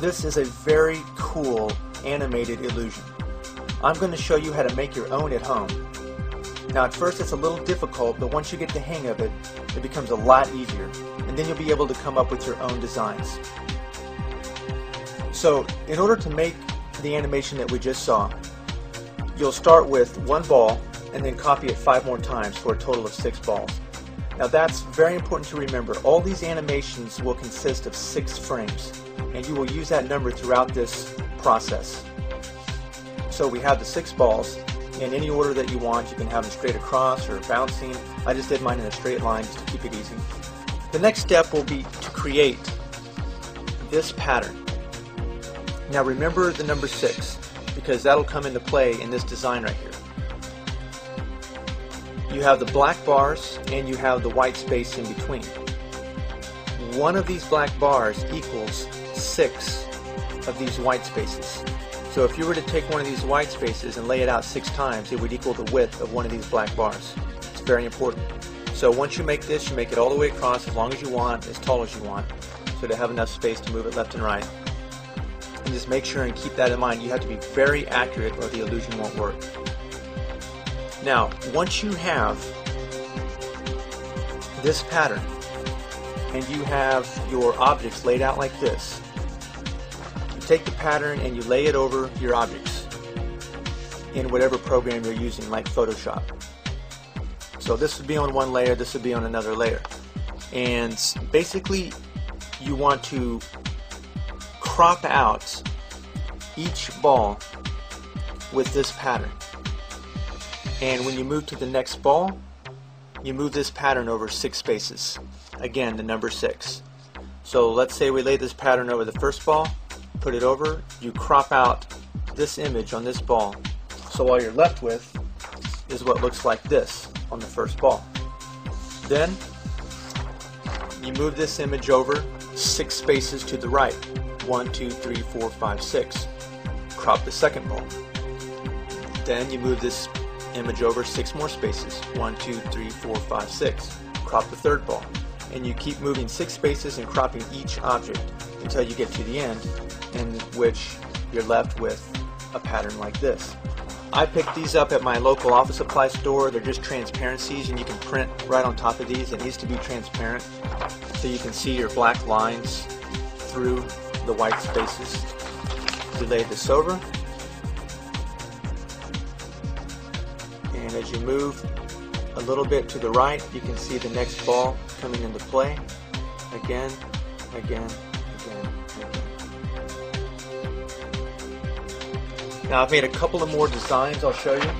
This is a very cool animated illusion. I'm going to show you how to make your own at home. Now at first it's a little difficult, but once you get the hang of it, it becomes a lot easier, and then you'll be able to come up with your own designs. So in order to make the animation that we just saw, you'll start with one ball and then copy it 5 more times for a total of 6 balls. Now that's very important to remember. All these animations will consist of 6 frames, and you will use that number throughout this process. So we have the 6 balls in any order that you want. You can have them straight across or bouncing. I just did mine in a straight line just to keep it easy. The next step will be to create this pattern. Now remember the number 6, because that'll come into play in this design right here. You have the black bars and you have the white space in between. One of these black bars equals 6 of these white spaces. So if you were to take one of these white spaces and lay it out 6 times, it would equal the width of one of these black bars. It's very important. So once you make this, you make it all the way across as long as you want, as tall as you want, so to have enough space to move it left and right. And just make sure and keep that in mind. You have to be very accurate or the illusion won't work. Now, once you have this pattern and you have your objects laid out like this, you take the pattern and you lay it over your objects in whatever program you're using, like Photoshop. So this would be on one layer, this would be on another layer. And basically you want to crop out each ball with this pattern. And when you move to the next ball, you move this pattern over 6 spaces. Again, the number 6. So let's say we lay this pattern over the first ball, put it over, you crop out this image on this ball. So all you're left with is what looks like this on the first ball. Then you move this image over 6 spaces to the right. 1, 2, 3, 4, 5, 6. Crop the second ball. Then you move this image over 6 more spaces. 1, 2, 3, 4, 5, 6. Crop the third ball. And you keep moving 6 spaces and cropping each object until you get to the end, in which you're left with a pattern like this. I picked these up at my local office supply store. They're just transparencies, and you can print right on top of these. It needs to be transparent so you can see your black lines through the white spaces. You lay this over, and as you move a little bit to the right, you can see the next ball coming into play. Again, again, again, again. Now I've made a couple of more designs I'll show you.